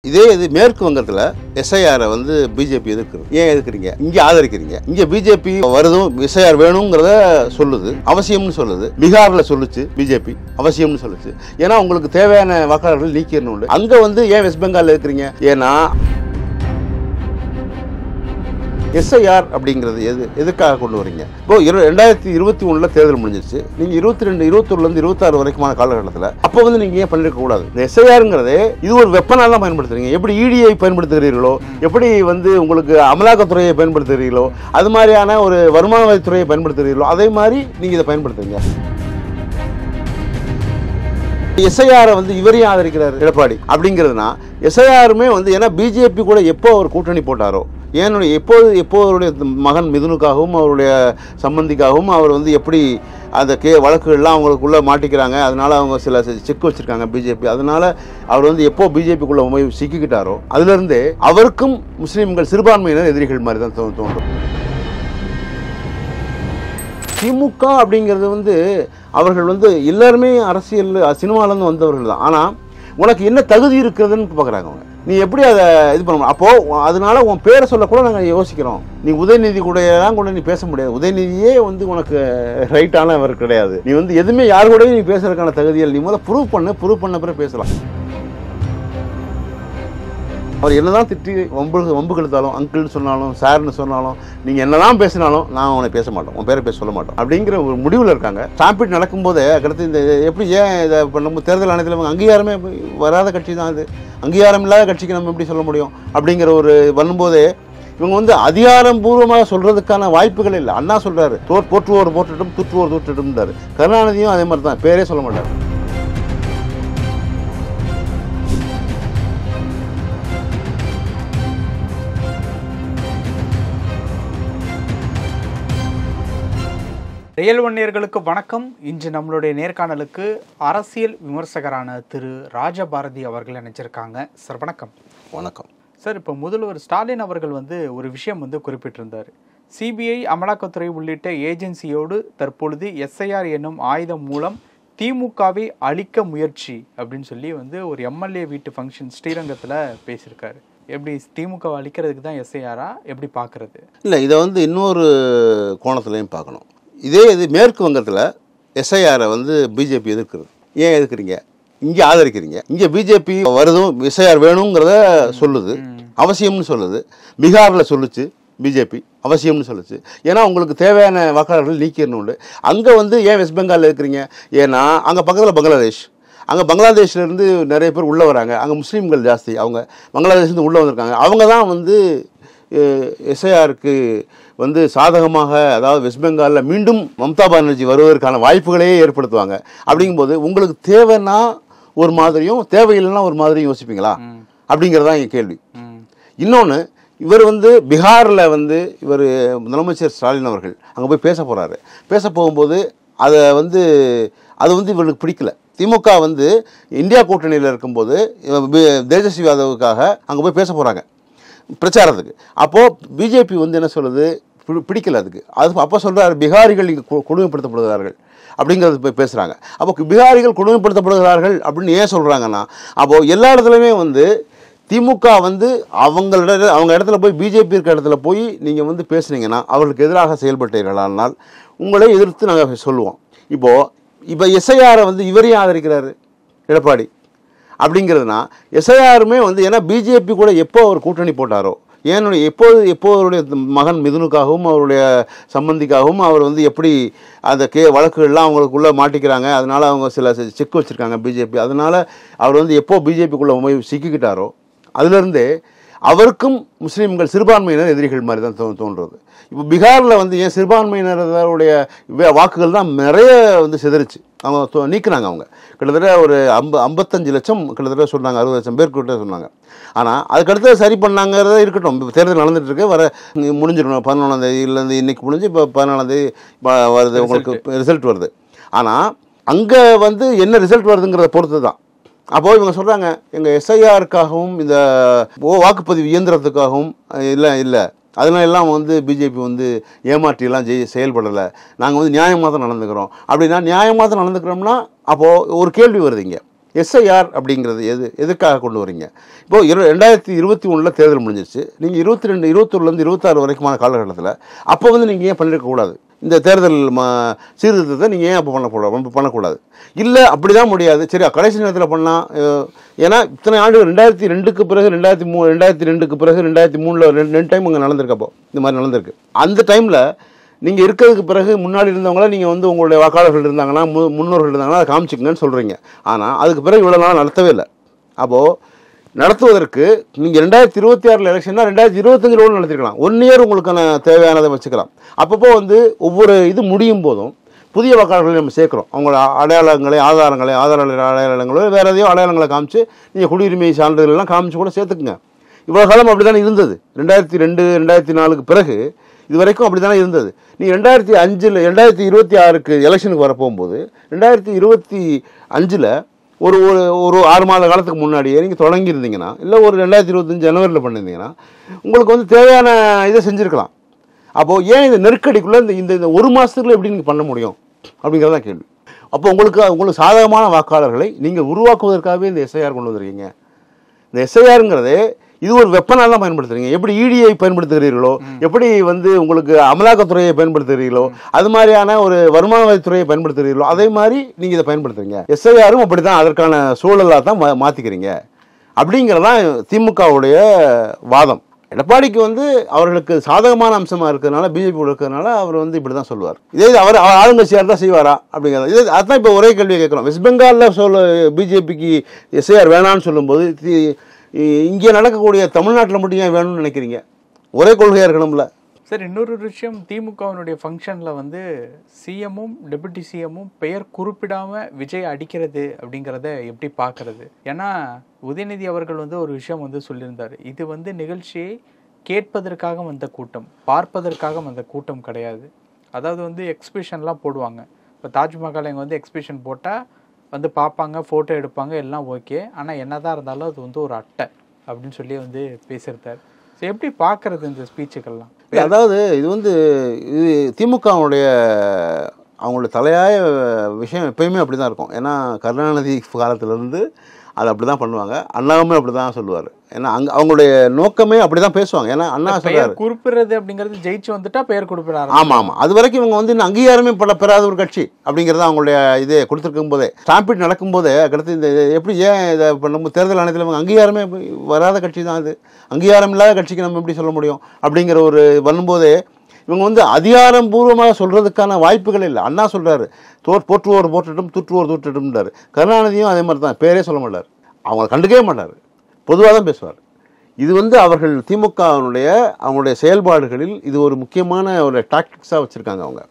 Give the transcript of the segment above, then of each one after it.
இதே இது மேற்கு வங்கத்தில் எஸ்ஐஆரை வந்து பிஜேபி எதிர்க்கிறது. ஏன் எதிர்க்கிறீங்க? இங்கே ஆதரிக்கிறீங்க. இங்கே பிஜேபி வருதும் எஸ்ஐஆர் வேணுங்கிறத சொல்லுது, அவசியம்னு சொல்லுது. பீகாரில் சொல்லுச்சு பிஜேபி அவசியம்னு சொல்லுச்சு. ஏன்னா உங்களுக்கு தேவையான வாக்காளர்கள் நீக்கிடணும். அங்கே வந்து ஏன் வெஸ்ட் பெங்காலில் இருக்கிறீங்க? ஏன்னா எஸ்ஐஆர் அப்படிங்கிறது எதுக்காக கொண்டு வரீங்க? இப்போ 2021 தேர்தல் முடிஞ்சிருச்சு. நீங்கள் 22, 21 26 வரைக்குமான காலகட்டத்தில் அப்போ வந்து நீங்கள் ஏன் பண்ணிருக்க கூடாது? இந்த எஸ்ஐஆருங்கிறது இது ஒரு வெப்பனாக தான் பயன்படுத்துறீங்க. எப்படி இடியை பயன்படுத்துகிறீர்களோ, எப்படி வந்து உங்களுக்கு அமலாக்கத்துறையை பயன்படுத்துகிறீர்களோ, அது மாதிரியான ஒரு வருமான வரித்துறையை பயன்படுத்துகிறீர்களோ, அதே மாதிரி நீங்கள் இதை பயன்படுத்துறீங்க. எஸ்ஐஆரை வந்து இவரையும் ஆதரிக்கிறார் எடப்பாடி. அப்படிங்கிறதுனா எஸ்ஐஆருமே வந்து ஏன்னா பிஜேபி கூட எப்போ அவர் கூட்டணி போட்டாரோ, ஏன்னுடைய எப்போ அவருடைய மகன் மிதுனுக்காகவும் அவருடைய சம்பந்திக்காகவும் அவர் வந்து எப்படி அந்த வழக்குகள்லாம் அவங்களுக்குள்ளே மாட்டிக்கிறாங்க, அதனால அவங்க சில செக் வச்சுருக்காங்க பிஜேபி. அதனால அவர் வந்து எப்போ பிஜேபிக்குள்ளே போய் சிக்கிக்கிட்டாரோ அதுலேருந்து அவருக்கும் முஸ்லீம்கள் சிறுபான்மையினர் எதிரிகள் மாதிரி தான் தோன்றும். திமுக அப்படிங்கிறது வந்து அவர்கள் வந்து எல்லாருமே அரசியல் சினிமாலேருந்து வந்தவர்கள் தான். ஆனால் உனக்கு என்ன தகுதி இருக்கிறதுன்னு பார்க்குறாங்க அவங்க. நீ எப்படி அதை இது பண்ண? அப்போது அதனால உன் பேரை சொல்லக்கூட நாங்கள் யோசிக்கிறோம். நீ உதயநிதி கூடலாம் கூட நீ பேச முடியாது. உதயநிதியே வந்து உனக்கு ரைட்டானவர் கிடையாது. நீ வந்து எதுவுமே யார் கூடயும் நீ பேசுறதுக்கான தகுதியில் நீ முதல்ல ப்ரூவ் பண்ண பிறகு பேசலாம். அவர் என்னதான் திட்டி வம்பு கெடுத்தாலும், அங்கிள்னு சொன்னாலும், சார்னு சொன்னாலும், நீங்கள் என்னதான் பேசினாலும் நான் அவனை பேச மாட்டோம், உன் பேரை பேச சொல்ல மாட்டோம் அப்படிங்கிற ஒரு முடிவில் இருக்காங்க. ஸ்டாம்பீட் நடக்கும்போதே அடுத்து இந்த எப்படி ஏன் இதை நம்ம தேர்தல் ஆணையத்தில் அங்கீகாரமே வராத கட்சி தான் அது, அங்கீகாரம் இல்லாத கட்சிக்கு நம்ம எப்படி சொல்ல முடியும் அப்படிங்கிற ஒரு வரும்போதே இவங்க வந்து அதிகாரம்பூர்வமாக சொல்கிறதுக்கான வாய்ப்புகள் இல்லை. அண்ணா சொல்கிறாரு, போற்றுவோர் போற்றட்டும், தூற்றுவோர் தூற்றட்டும்ன்றாரு. கருணாநிதியும் அதே மாதிரி தான், பேரே சொல்ல மாட்டார். ரியல் ஒன் நேயர்களுக்கு வணக்கம். இன்று நம்மளுடைய நேர்காணலுக்கு அரசியல் விமர்சகரான திரு ராஜபாரதி அவர்கள் நினைச்சிருக்காங்க. சார் வணக்கம். வணக்கம் சார். இப்போ முதல்வர் ஸ்டாலின் அவர்கள் வந்து ஒரு விஷயம் வந்து குறிப்பிட்டிருந்தார். சிபிஐ, அமலாக்கத்துறை உள்ளிட்ட ஏஜென்சியோடு தற்பொழுது எஸ்ஐஆர் என்னும் ஆயுதம் மூலம் திமுகவை அழிக்க முயற்சி அப்படின்னு சொல்லி வந்து ஒரு எம்எல்ஏ வீட்டு ஃபங்க்ஷன் ஸ்ரீரங்கத்தில் பேசியிருக்காரு. எப்படி திமுகவை அழிக்கிறதுக்கு தான் எஸ்ஐஆரா, எப்படி பார்க்குறது? இல்லை, இதை வந்து இன்னொரு கோணத்துலையும் பார்க்கணும். இதே இது மேற்கு வங்கத்தில் எஸ்ஐஆரை வந்து பிஜேபி எதிர்க்கிறது. ஏன் எதிர்க்கிறீங்க? இங்கே ஆதரிக்கிறீங்க. இங்கே பிஜேபி வருதும் எஸ்ஐஆர் வேணுங்கிறத சொல்லுது, அவசியம்னு சொல்லுது. பீகாரில் சொல்லுச்சு பிஜேபி அவசியம்னு சொல்லுச்சு. ஏன்னா உங்களுக்கு தேவையான வாக்காளர்கள் நீக்கிடணும். அங்கே வந்து ஏன் வெஸ்ட் பெங்காலில் இருக்கிறீங்க? ஏன்னா அங்கே பக்கத்தில் பங்களாதேஷ், அங்கே பங்களாதேஷ்லேருந்து நிறைய பேர் உள்ளே வராங்க. அங்கே முஸ்லீம்கள் ஜாஸ்தி, அவங்க பங்களாதேஷ்லேருந்து உள்ளே வந்திருக்காங்க. அவங்க தான் வந்து எஸ்ஐஆருக்கு வந்து சாதகமாக, அதாவது வெஸ்ட் பெங்காலில் மீண்டும் மம்தா பானர்ஜி வருவதற்கான வாய்ப்புகளையே ஏற்படுத்துவாங்க. அப்படிங்கும்போது உங்களுக்கு தேவைன்னா ஒரு மாதிரியும் தேவையில்லைன்னா ஒரு மாதிரியும் யோசிப்பீங்களா அப்படிங்கிறதான் என் கேள்வி. இன்னொன்று, இவர் வந்து பீகாரில் வந்து இவர் முதலமைச்சர் ஸ்டாலின் அவர்கள் அங்கே போய் பேச போகிறாரு. பேச போகும்போது அது வந்து இவருக்கு பிடிக்கல. திமுக வந்து இந்தியா கூட்டணியில் இருக்கும்போது தேஜஸ்வி யாதவுக்காக அங்கே போய் பேச போகிறாங்க பிரச்சாரத்துக்கு. அப்போது பிஜேபி வந்து என்ன சொல்லுது, பிடிக்கல அதுக்கு. அப்போ சொல்கிறார், பீகாரிகள் இங்கே கொடுமைப்படுத்தப்படுகிறார்கள் அப்படிங்கிறது போய் பேசுகிறாங்க. அப்போ பீகாரிகள் கொடுமைப்படுத்தப்படுகிறார்கள் அப்படின்னு ஏன் சொல்கிறாங்கன்னா, அப்போது எல்லா இடத்துலையுமே வந்து திமுக வந்து அவங்க இடத்துல போய் பிஜேபி இருக்கிற இடத்துல போய் நீங்கள் வந்து பேசுனீங்கன்னா அவர்களுக்கு எதிராக செயல்பட்டீர்களானால் உங்களை எதிர்த்து நாங்கள் சொல்லுவோம். இப்போ எஸ்ஐஆரை வந்து இவரையும் ஆதரிக்கிறார் எடப்பாடி. அப்படிங்கிறதுனா எஸ்ஐஆருமே வந்து ஏன்னா பிஜேபி கூட எப்போ அவர் கூட்டணி போட்டாரோ, எப்போ அவருடைய மகன் மிதுனுக்காகவும் அவருடைய சம்பந்திக்காகவும் அவர் வந்து எப்படி அந்த வழக்குகள்லாம் அவங்களுக்குள்ளே மாட்டிக்கிறாங்க, அதனால அவங்க சில செக் வச்சுருக்காங்க பிஜேபி. அதனால அவர் வந்து எப்போ பிஜேபிக்குள்ளே போய் சிக்கிக்கிட்டாரோ அதுலேருந்தே அவருக்கும் முஸ்லீம்கள் சிறுபான்மையினர் எதிரிகள் மாதிரி தான் தோன்றுறது. இப்போ பீகாரில் வந்து ஏன் சிறுபான்மையினருடைய வாக்குகள் தான் நிறைய வந்து சிதறிச்சு, அவங்க நீக்கினாங்க. அவங்க கிட்டத்தட்ட ஒரு 55 லட்சம் கிட்டத்தட்ட சொன்னாங்க, 60 லட்சம் பேர் கிட்ட சொன்னாங்க. ஆனால் அதுக்கடுத்து சரி பண்ணாங்கிறத இருக்கட்டும். இப்போ தேர்தல் நடந்துகிட்ருக்கு, முடிஞ்சிடணும். 11ஆம் தேதியிலேருந்து இன்றைக்கி முடிஞ்சு இப்போ 14ஆம் தேதி வருது, உங்களுக்கு ரிசல்ட் வருது. ஆனால் அங்கே வந்து என்ன ரிசல்ட் வருதுங்கிறத பொறுத்து தான். அப்போது இவங்க சொல்கிறாங்க, எங்கள் எஸ்ஐஆருக்காகவும் இந்த வாக்குப்பதிவு இயந்திரத்துக்காகவும் இல்லை அதனால எல்லாம் வந்து பிஜேபி வந்து ஏமாற்றிலாம் செயல்படலை, நாங்கள் வந்து நியாயமாக தான் நடந்துக்கிறோம். அப்படின்னா நியாயமாக தான் நடந்துக்கிறோம்னா அப்போது ஒரு கேள்வி வருது இங்கே. எஸ்ஐஆர் அப்படிங்கிறது எதுக்காக கொண்டு வரீங்க? இப்போது 2021 தேர்தல் முடிஞ்சிருச்சு. நீங்கள் 21லேருந்து 26 வரைக்குமான காலகட்டத்தில் அப்போ வந்து நீங்கள் ஏன் பண்ணிருக்கக்கூடாது? இந்த தேர்தல் சீர்திருத்தத்தை நீங்கள் ஏன் அப்போ பண்ணக்கூடாது? இல்லை அப்படி தான் முடியாது, சரி கடைசி நேரத்தில் பண்ணால், ஏன்னா இத்தனை ஆண்டு 2002க்கு பிறகு 2002க்கு பிறகு 2003 ரெண்டு டைம் அங்கே நடந்திருக்கப்போ இந்த மாதிரி நடந்திருக்கு. அந்த டைமில் நீங்கள் இருக்கிறதுக்கு பிறகு முன்னாடி இருந்தவங்கள நீங்கள் வந்து உங்களுடைய வாக்காளர்கள் இருந்தாங்கன்னா முன்னோர்கள் இருந்தாங்கன்னா அதை காமிச்சிக்கங்கன்னு சொல்கிறீங்க. ஆனால் அதுக்கு பிறகு இவ்வளோ நாள் நடத்தவே இல்லை. அப்போது நடத்துவதற்கு நீங்கள் 2026 எலெக்ஷன்னா 2025 நடத்திருக்கலாம். 1 இயர் உங்களுக்கான தேவையானதை வச்சுக்கலாம். அப்பப்போ வந்து ஒவ்வொரு இது முடியும் போதும் புதிய வாக்காளர்களை நம்ம சேர்க்குறோம். அவங்களோட அடையாளங்களோ வேறு எதையோ அடையாளங்களை காமிச்சு நீங்கள் குடியுரிமை சான்றிதழ்லாம் காமிச்சு கூட சேர்த்துக்குங்க. இவ்வளோ காலம் அப்படி தானே இருந்தது. 2002 2004க்கு பிறகு இது வரைக்கும் அப்படி தானே இருந்தது. நீங்கள் 2026க்கு எலெக்ஷனுக்கு வரப்போகும்போது 2025 ஒரு 6 மாத காலத்துக்கு முன்னாடியே நீங்கள் தொடங்கியிருந்தீங்கன்னா, இல்லை ஒரு 2025 ஜனவரியில் பண்ணியிருந்தீங்கன்னா உங்களுக்கு வந்து தேவையான இதை செஞ்சுருக்கலாம். அப்போது ஏன் இந்த நெருக்கடிக்குள்ளே இந்த 1 மாதத்துக்குள்ளே எப்படி நீங்கள் பண்ண முடியும் அப்படிங்கிறதான் கேள்வி. அப்போ உங்களுக்கு சாதகமான வாக்காளர்களை நீங்கள் உருவாக்குவதற்காகவே இந்த எஸ்ஐஆர் கொண்டு வந்துருக்கீங்க. இந்த எஸ்ஐஆருங்கிறதே இது ஒரு வெப்பனாக தான் பயன்படுத்துறீங்க. எப்படி இடியை பயன்படுத்துகிறீர்களோ, எப்படி வந்து உங்களுக்கு அமலாக்கத்துறையை பயன்படுத்துகிறீர்களோ, அது மாதிரியான ஒரு வருமான வரித்துறையை பயன்படுத்துகிறீர்களோ, அதே மாதிரி நீங்கள் இதை பயன்படுத்துறீங்க. எஸ்ஐஆரும் அப்படி தான் அதற்கான சூழலாக தான் மாற்றிக்கிறீங்க அப்படிங்கிறதான் திமுகவுடைய வாதம். எடப்பாடிக்கு வந்து அவர்களுக்கு சாதகமான அம்சமாக இருக்கிறதுனால, பிஜேபி இருக்கிறதுனால அவர் வந்து இப்படி தான் சொல்லுவார். இதே அவர் ஆளுங்கட்சியார் தான் செய்வாரா அப்படிங்கிறது. அதுதான் இப்போ ஒரே கேள்வியை கேட்குறோம். வெஸ்ட் பெங்காலில் பிஜேபிக்கு எஸ்ஐஆர் வேணான்னு சொல்லும்போது இங்கே நடக்கக்கூடிய தமிழ்நாட்டில் மட்டும் ஏன் வேணும்னு நினைக்கிறீங்க? ஒரே கொள்கையாக இருக்கணும்ல. சார், இன்னொரு விஷயம், திமுகவினுடைய ஃபங்க்ஷனில் வந்து சிஎம்மும் டெபுட்டி சிஎம்மும் பெயர் குறிப்பிடாமல் விஜய் அடிக்கிறது அப்படிங்கிறத எப்படி பார்க்கறது? ஏன்னா உதயநிதி அவர்கள் வந்து ஒரு விஷயம் வந்து சொல்லியிருந்தார், இது வந்து நிகழ்ச்சியை கேட்பதற்காக வந்த கூட்டம், பார்ப்பதற்காக வந்த கூட்டம் கிடையாது. அதாவது வந்து எக்ஸ்பிஷன்லாம் போடுவாங்க. இப்போ தாஜ்மஹால் இங்கே வந்து எக்ஸ்பிஷன் போட்டால் வந்து பார்ப்பாங்க, ஃபோட்டோ எடுப்பாங்க, எல்லாம் ஓகே. ஆனால் என்னதான் இருந்தாலும் அது வந்து ஒரு அட்டை அப்படின்னு சொல்லி வந்து பேசியிருந்தார். ஸோ எப்படி பார்க்கறது இந்த ஸ்பீச்சுக்கள்லாம்? அதாவது இது வந்து திமுகவுடைய அவங்களோட தலையாய விஷயம் எப்பயுமே அப்படி தான் இருக்கும். ஏன்னா கருணாநிதி காலத்திலேருந்து அது அப்படி தான் பண்ணுவாங்க. அண்ணாவுமே அப்படி தான் சொல்லுவார். ஏன்னா அவங்களுடைய நோக்கமே அப்படி தான் பேசுவாங்க. ஏன்னா அண்ணா சொல்றாரு குறிப்பிடுறது அப்படிங்கிறது ஜெயிச்சு வந்துட்டா பெயர் குறிப்பிடாரு. ஆமாம். அது வரைக்கும் இவங்க வந்து இன்னும் அங்கீகாரமே பெறாத ஒரு கட்சி அப்படிங்கிறத அவங்களுடைய இதே கொடுத்துருக்கும் போதே, ஸ்டாம்பிட் நடக்கும்போதே அடுத்து இந்த எப்படி ஏன் இதை நம்ம தேர்தல் ஆணையத்தில் இவங்க அங்கீகாரமே வராத கட்சி தான் அது, அங்கீகாரம் இல்லாத கட்சிக்கு நம்ம எப்படி சொல்ல முடியும் அப்படிங்கிற ஒரு வரும்போதே இவங்க வந்து அதிகாரம்பூர்வமாக சொல்கிறதுக்கான வாய்ப்புகள் இல்லை. அண்ணா சொல்கிறாரு, போற்றுவோர் போற்றட்டும், தூற்றுவோர் தூற்றட்டும்ன்றார். கருணாநிதியும் அதே மாதிரி தான், பேரே சொல்ல மாட்டார், அவங்களை கண்டுக்கவே மாட்டார், பொதுவாக தான் பேசுவார். இது வந்து அவர்கள் திமுகவினுடைய அவங்களுடைய செயல்பாடுகளில் இது ஒரு முக்கியமான ஒரு டாக்டிக்ஸாக வச்சுருக்காங்க அவங்க.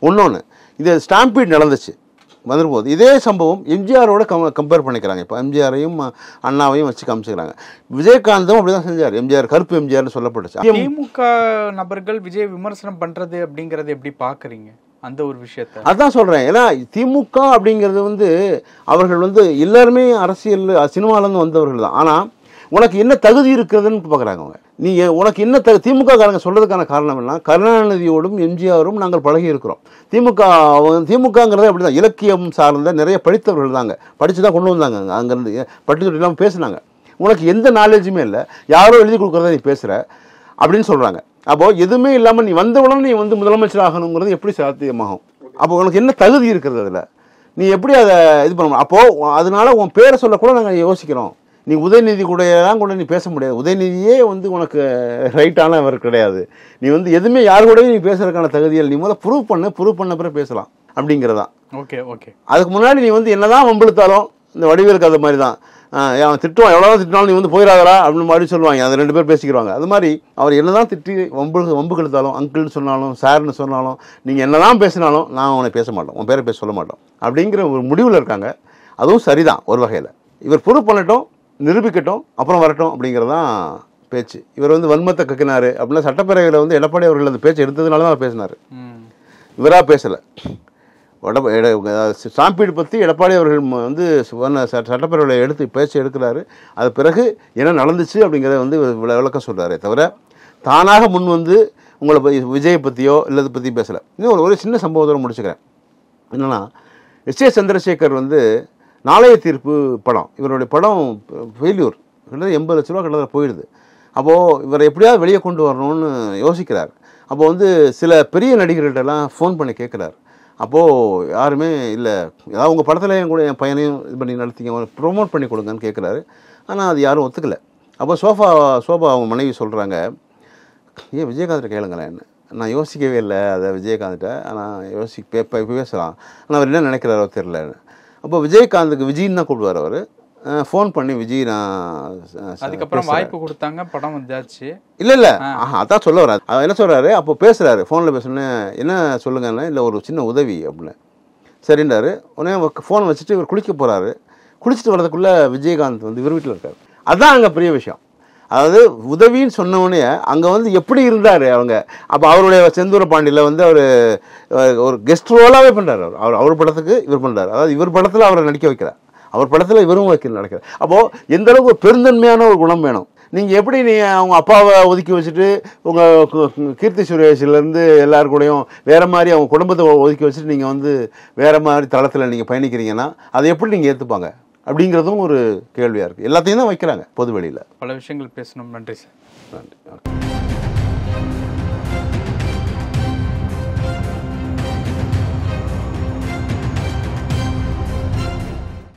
இன்னொன்று, இது ஸ்டாம்பீட் நடந்துச்சு வந்துரும்போது இதே சம்பவம் எம்ஜிஆரோட கம்பேர் பண்ணிக்கிறாங்க. இப்போ எம்ஜிஆரையும் அண்ணாவையும் வச்சு காமிச்சுக்கிறாங்க. விஜயகாந்தும் அப்படி தான் செஞ்சார். எம்ஜிஆர் கருப்பு எம்ஜிஆர்னு சொல்லப்பட்டுச்சு. திமுக நபர்கள் விஜய் விமர்சனம் பண்ணுறது அப்படிங்கிறது எப்படி பார்க்குறீங்க அந்த ஒரு விஷயத்த? அதான் சொல்கிறேன். ஏன்னா திமுக அப்படிங்கிறது வந்து அவர்கள் வந்து எல்லாருமே அரசியல் சினிமாலேருந்து வந்தவர்கள் தான். ஆனால் உனக்கு என்ன தகுதி இருக்கிறதுன்னு பார்க்குறாங்க அவங்க. நீ உனக்கு என்ன திமுக காரங்க சொல்கிறதுக்கான காரணம் என்ன? கருணாநிதியோடும் எம்ஜிஆரும் நாங்கள் பழகி இருக்கிறோம். திமுகங்கிறதே அப்படி தான், இலக்கியம் சார்ந்த நிறைய படித்தவர்கள் தாங்க, படித்து தான் கொண்டு வந்தாங்க. அங்கேருந்து பட்டுத்தொட்டி இல்லாமல் பேசுனாங்க. உனக்கு எந்த நாலேஜுமே இல்லை, யாரோ எழுதி கொடுக்குறத நீ பேசுகிற அப்படின்னு சொல்கிறாங்க. அப்போது எதுவுமே இல்லாமல் நீ வந்தவுடனே நீ வந்து முதலமைச்சர் ஆகணுங்கிறது எப்படி சாத்தியமாகும்? அப்போ உனக்கு என்ன தகுதி இருக்கிறது? அதில் நீ எப்படி அதை இது பண்ண? அப்போது அதனால உன் பேரை சொல்லக்கூட நாங்கள் யோசிக்கிறோம். நீ உதயநிதி கூடலாம் கூட நீ பேச முடியாது. உதயநிதியே வந்து உனக்கு ரைட்டானவர் கிடையாது. நீ வந்து எதுவுமே யாரு கூடயும் நீ பேசுறதுக்கான தகுதியில் நீ முதல்ல ப்ரூவ் பண்ண பிறகு பேசலாம் அப்படிங்கிறதான். Okay okay. அதுக்கு முன்னாடி நீ வந்து என்னதான் வம்பிழுத்தாலும் இந்த வடிவேலுக்கு அது மாதிரி தான், அவன் திட்டுவான், எவ்வளோதான் திட்டினாலும் நீ வந்து போயிடாதரா அப்படின்னு மாதிரி சொல்லுவாங்க. அது 2 பேர் பேசிக்கிறாங்க. அது மாதிரி அவர் என்னதான் திட்டி வம்பு கெடுத்தாலும், அங்கிள்னு சொன்னாலும் சார்னு சொன்னாலும், நீங்கள் என்னதான் பேசினாலும் நான் அவனை பேச மாட்டோம், உன் பேரை பேச சொல்ல மாட்டோம் அப்படிங்கிற ஒரு முடிவில் இருக்காங்க. அதுவும் சரிதான் ஒரு வகையில். இவர் ப்ரூவ் பண்ணட்டும், நிரூபிக்கட்டும், அப்புறம் வரட்டும் அப்படிங்கிறதான் பேச்சு. இவர் வந்து வன்மத்தை கக்கினார் அப்படின்னா சட்டப்பேரவையில் வந்து எடப்பாடி அவர்கள் அந்த பேச்சு எடுத்ததுனால தான் அவர் பேசினார், இவராக பேசலை. ஸ்டாம்பீடு பற்றி எடப்பாடி அவர்கள் வந்து சட்டப்பேரவையில் பேச்சு எடுக்கிறாரு. அது பிறகு என்ன நடந்துச்சு அப்படிங்கிறத வந்து விளக்கம் சொல்கிறாரே தவிர தானாக முன் வந்து உங்களை விஜயை பற்றியோ இல்லதை பற்றி பேசலை. இன்னும் ஒரு சின்ன சம்பவத்தோடு முடிச்சுக்கிறேன். என்னென்னா, எஸ்.ஏ. சந்திரசேகர் வந்து நாளைய தீர்ப்பு படம், இவருடைய படம் ஃபெயில்யூர், கிட்டத்தட்ட 80 லட்ச ரூபா கிட்டத்தட்ட போயிடுது. அப்போது இவரை எப்படியாவது வெளியே கொண்டு வரணும்னு யோசிக்கிறார். அப்போ வந்து சில பெரிய நடிகர்கள்ட்டெல்லாம் ஃபோன் பண்ணி கேட்குறாரு. அப்போது யாருமே இல்லை, ஏதாவது உங்கள் படத்தில் என் கூட என் பையனையும் இது பண்ணி நடத்திங்க, ப்ரொமோட் பண்ணி கொடுங்கன்னு கேட்குறாரு. ஆனால் அது யாரும் ஒத்துக்கலை. அப்போ சோபா அவங்க மனைவி சொல்கிறாங்க, ஏன் விஜயகாந்த் கேளுங்களேன், என்ன நான் யோசிக்கவே இல்லை அதை விஜயகாந்த்கிட்ட, ஆனால் பேசலாம், ஆனால் அவர் என்ன நினைக்கிறாரோ தெரியலன்னு. அப்போ விஜயகாந்துக்கு விஜயின்னு தான் கூப்பிடுவார் அவர். ஃபோன் பண்ணி விஜய் நான் அதுக்கப்புறம் வாய்ப்பு கொடுத்தாங்க, படம் வந்தாச்சு. இல்லை அதான் சொல்ல வராது. அவர் என்ன சொல்கிறாரு, அப்போ பேசுகிறாரு, ஃபோனில் பேசுனே, என்ன சொல்லுங்கன்னா, இல்லை ஒரு சின்ன உதவி அப்படின்னு. சரின்றாரு. உடனே ஃபோன் வச்சுட்டு இவர் குளிக்க போகிறாரு. குளிச்சுட்டு வர்றதுக்குள்ளே விஜயகாந்த் வந்து இவர் வீட்டில் இருக்கார். அதுதான் அங்கே பெரிய விஷயம். அதாவது உதவின்னு சொன்னவொடனே அங்கே வந்து எப்படி இருந்தார் அவங்க. அப்போ அவருடைய செந்தூர பாண்டியில் வந்து அவர் ஒரு கெஸ்ட் ரோலாகவே பண்ணுறாரு. அவர் படத்துக்கு இவர் பண்ணுறாரு. அதாவது இவர் படத்தில் அவரை நடிக்க வைக்கிறார், அவர் படத்தில் இவரும் நடக்கிறார். அப்போது எந்த அளவுக்கு ஒரு பெருந்தன்மையான ஒரு குணம் வேணும். நீங்கள் எப்படி அவங்க அப்பாவை ஒதுக்கி வச்சுட்டு உங்கள் கீர்த்தி சுரேஷ்லேருந்து எல்லாரு கூடயும் வேறு மாதிரி அவங்க குடும்பத்தை ஒதுக்கி வச்சுட்டு நீங்கள் வந்து வேறு மாதிரி தளத்தில் நீங்கள் பயணிக்கிறீங்கன்னா அதை எப்படி நீங்கள் ஏற்றுப்பாங்க அப்படிங்கிறதும் ஒரு கேள்வியாக இருக்குது. எல்லாத்தையும் தான் வைக்கிறாங்க பொது வெளியில். பல விஷயங்கள் பேசணும். நன்றி சார். நன்றி.